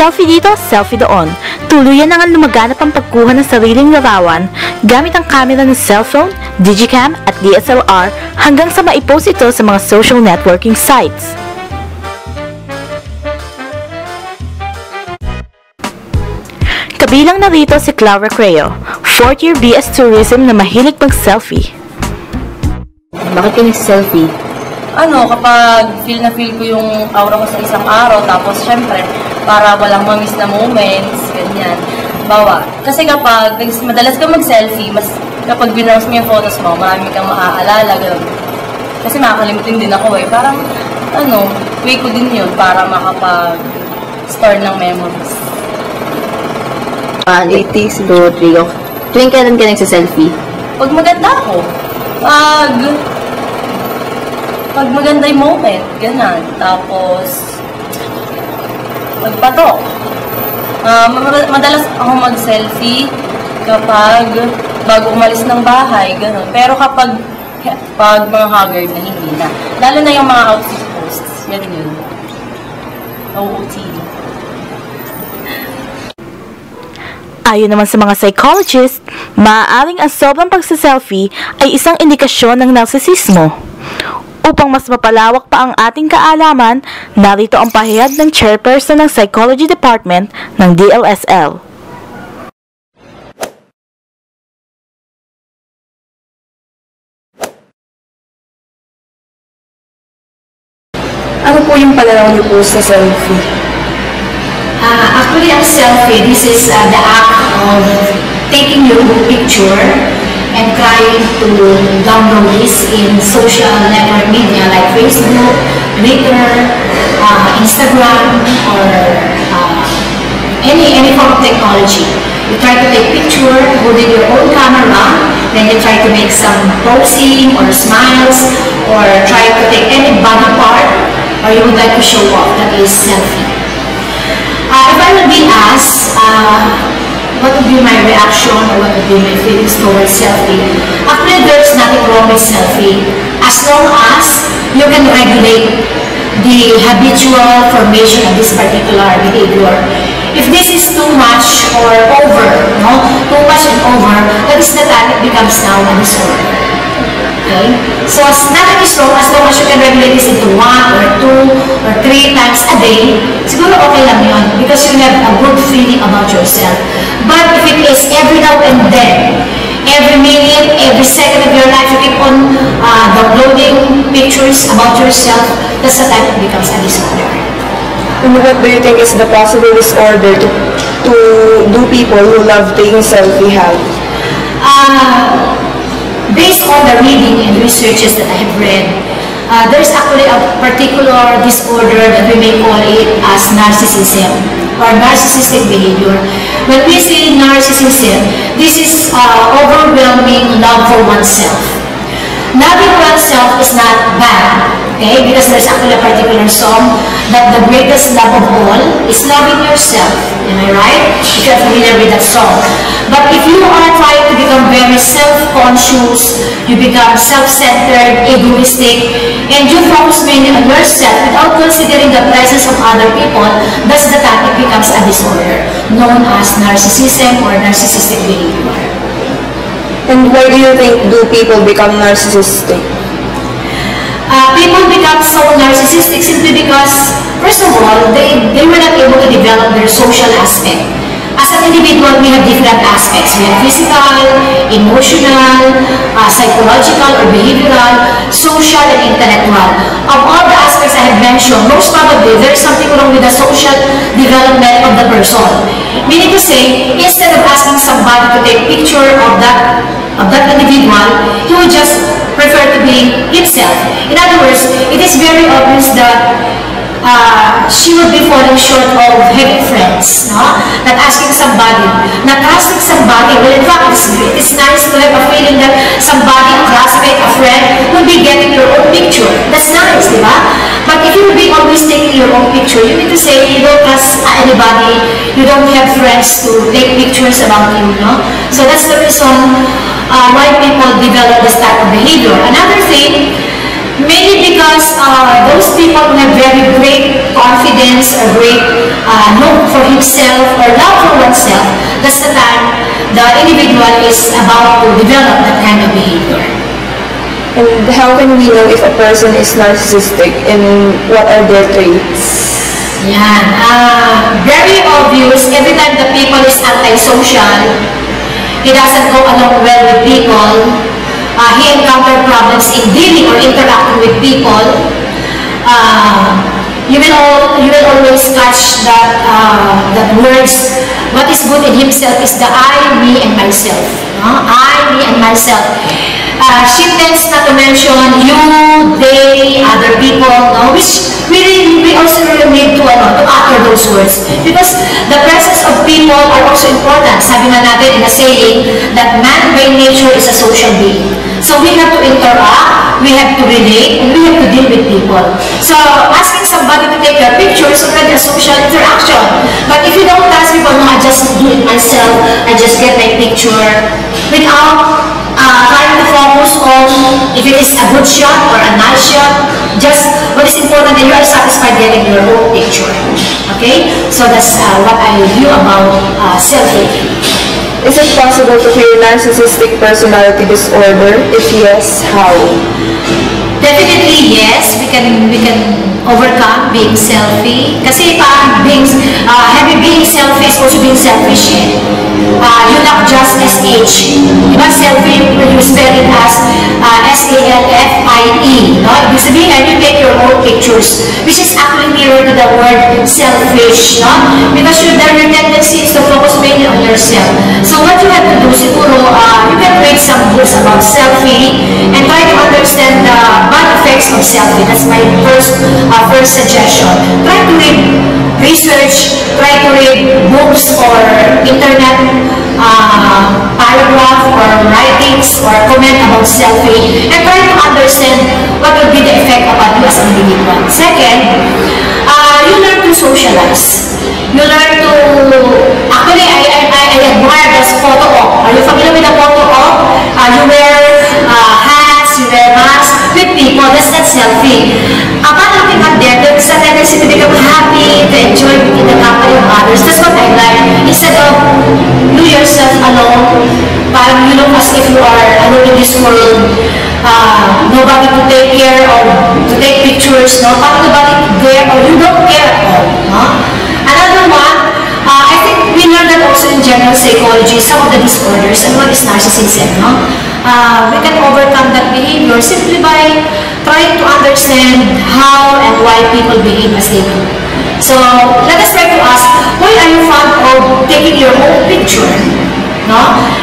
Selfie dito, selfie doon. Tuluyan na nga lumaganap ang pagkuha ng sariling larawan gamit ang camera ng cellphone, digicam at DSLR hanggang sa maipost ito sa mga social networking sites. Kabilang na rito si Clara Creo, 4th year BS Tourism na mahilig mag-selfie. Bakit ka nag-selfie? Kapag feel ko yung aura ko sa isang araw, tapos syempre, para walang mamiss na moments, ganyan. Kasi kapag madalas ka mag-selfie, mas kapag binrouse mo yung photos mo, marami kang maaalala, gano'n. Kasi makakalimutin din ako Parang, way ko din yun para makapag-store ng memories. 80, 2, 3, tuwing kailan ka nagsa-selfie? Pag maganda ako. Pag maganda yung moment, ganun. Tapos, pagpatok. Madalas ako mag-selfie kapag bago umalis ng bahay, ganun. Pero kapag mga haggard na, hindi na. Lalo na yung mga outfit posts. Yan yun. OOTD. Ayon naman sa mga psychologists, maaaring ang sobrang pagsaselfie ay isang indikasyon ng narsisismo. Upang mas mapalawak pa ang ating kaalaman, narito ang pahayag ng chairperson ng Psychology Department ng DLSL. Ano po yung pananaw niyo po sa selfie? Actually, ang selfie, this is the act of taking your own picture and trying to download this in social network media like Facebook, Twitter, Instagram, or any form of technology. You try to take picture holding your own camera, then you try to make some posing or smiles, or try to take any body part, or you would like to show off. That is selfie. If I would be asked, what would be my reaction or what would be my feelings towards selfie? Actually, there's nothing wrong with selfie as long as you can regulate the habitual formation of this particular behavior. If this is too much or over, too much and over, that is the time it becomes now a disorder. Okay? So nothing is wrong as long as you can regulate this into 1 or 2 or 3 times a day. Siguro okay lang yun because you have a good feeling about yourself. But if it is every now and then, every minute, every second of your life, you keep on downloading pictures about yourself, that's the time it becomes a disorder. And what do you think is the possible disorder to do people who love taking selfie have? Based on the reading and researches that I have read, there's actually a particular disorder that we may call it as narcissism or narcissistic behavior. When we say narcissism, this is overwhelming love for oneself. Loving oneself is not bad, okay? Because there's actually a particular song that the greatest love of all is loving yourself. Am I right? If you're familiar with that song. But if you are trying to become very self-conscious, you become self-centered, egoistic, and you focus mainly on yourself without considering the presence of other people, that's the time it becomes a disorder known as narcissism or narcissistic behavior. And why do you think do people become narcissistic? People become so narcissistic simply because, first of all, they were not able to develop their social aspect. As an individual, we have different aspects. We have physical, emotional, psychological or behavioral, social, and intellectual. Of all the aspects I have mentioned, most probably there is something wrong with the social development of the person. Meaning to say, instead of asking somebody to take picture of that individual, he would just prefer to be himself. In other words, it is very obvious that she would be falling short of having friends, not asking somebody, not trusting somebody. Well, in fact, it's nice to have a feeling that somebody, a classmate, a friend, will be getting your own picture. That's nice, di ba? But if you will be always taking your own picture, you need to say you don't trust anybody, you don't have friends to take pictures about you, So that's the reason why people develop this type of behavior. Another thing, Mainly because those people who have very great confidence or great hope for himself or love for oneself, that's the time the individual is about to develop that kind of behavior. And how can we know if a person is narcissistic and what are their traits? Yan. Very obvious, every time the people is antisocial, he doesn't go along well with people, he encountered problems in dealing or interacting with people, you will always catch that words, what is good in himself is the I, me, and myself. I, me, and myself. She tends not to mention you, they, other people, no? Which we also really need to utter those words. Because the presence of people are also important. Sabi nga natin in a saying that man by nature is a social being. So we have to interact, we have to relate, and we have to deal with people. So asking somebody to take your picture is already a social interaction. But if you don't ask people, no, I just do it myself, I just get my picture, without trying to focus on if it is a good shot or a nice shot, just what is important that you are satisfied getting your own picture. Okay? So that's what I view about selfie. Is it possible to cure narcissistic personality disorder? If yes, how? Definitely yes, we can overcome being selfie. Kasi being selfish is also being selfish. You not just SH. Diba selfie, you spell it as SALFIE. No? Ibig sabihin, you take your own pictures, which is actually nearer to the word selfish. No? Because your tendency is to focus mainly on yourself. So what you have to do, siguro, you can read some books about selfie and try to understand the bad effects of selfie. That's my first suggestion. Try to read research, try to read books or internet paragraph or writings or comment about selfie and try to understand what will be the effect upon you as an individual. Second, you learn to socialize. You learn to, actually I admire this photo op. Are you familiar with the photo op? You wear hats, you wear masks with people, that's not selfie. Upon looking at them, there's a tendency to become happy, to enjoy in the company of others. That's what I like. Instead of you yourself alone, parang you look as if you are alone in this world, nobody to take care or to take pictures, no? Parang nobody there or you don't care at all. No? Another one, I think we learned that also in general psychology, some of the disorders and what is narcissism. No? We can overcome that behavior simply by trying to understand how and why people behave as they do. So let us try to ask, why are you fond of taking your own picture? No?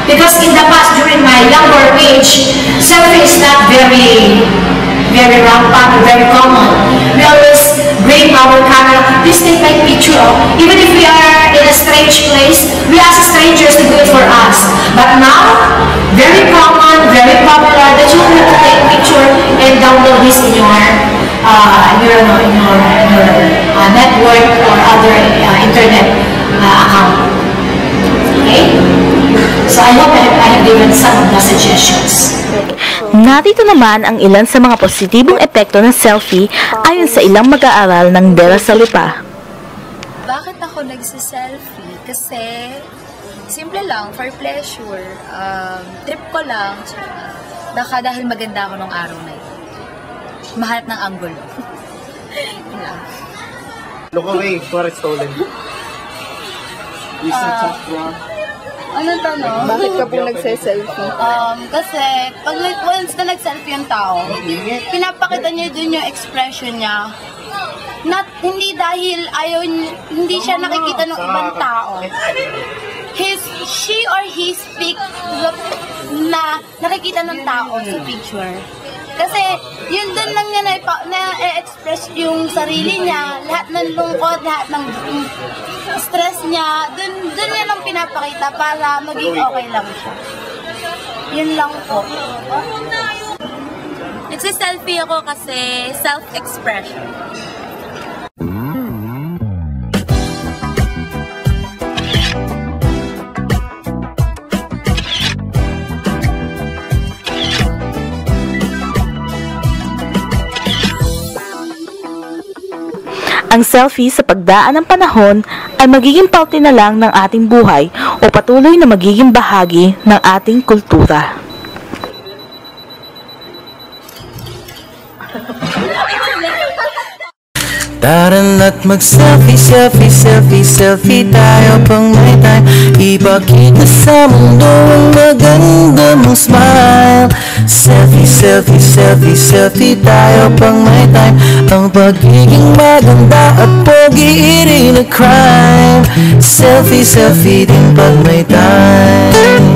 Because in the past, during my younger age, selfie is not very rampant or very common. We always bring our camera, please take my picture. Even if we are in a strange place, we ask strangers to do it for us. But now, very common, very popular that you have to take a picture and download this in your network or other internet account. Okay? So I hope I have given some of the suggestions. Narito naman ang ilan sa mga positibong epekto ng selfie ayon sa ilang mag-aaral ng De La Salle pa. Bakit ako nagsiselfie? Kasi simple lang, for pleasure. Trip ko lang. Dahil maganda ako nung araw na yun. Mahanap ng angulo. Look away, for it's stolen. Anong tanong? Bakit ka po nagse-selfie? Kasi pag once na nag-selfie yung tao, pinapakita niya dun yung expression niya. Hindi dahil hindi siya nakikita ng ibang tao. She or he speak na nakikita ng tao sa picture. Kasi yun dun lang niya na-express yung sarili niya, lahat ng lungkot, lahat ng stress niya, dun niya lang pinapakita para maging okay lang siya. Yun lang po. Nagsiselfie ako kasi self-expression. ang selfie sa pagdaan ng panahon ay magiging parte na lang ng ating buhay o patuloy na magiging bahagi ng ating kultura. Tara't mag-selfie, selfie, selfie, selfie tayo pang may time. Ipakita sa mundo ang maganda mong smile. Selfie, selfie, selfie, selfie tayo pang may time. Ang pagiging maganda at pogi rin na crime. Selfie, selfie din pag may time.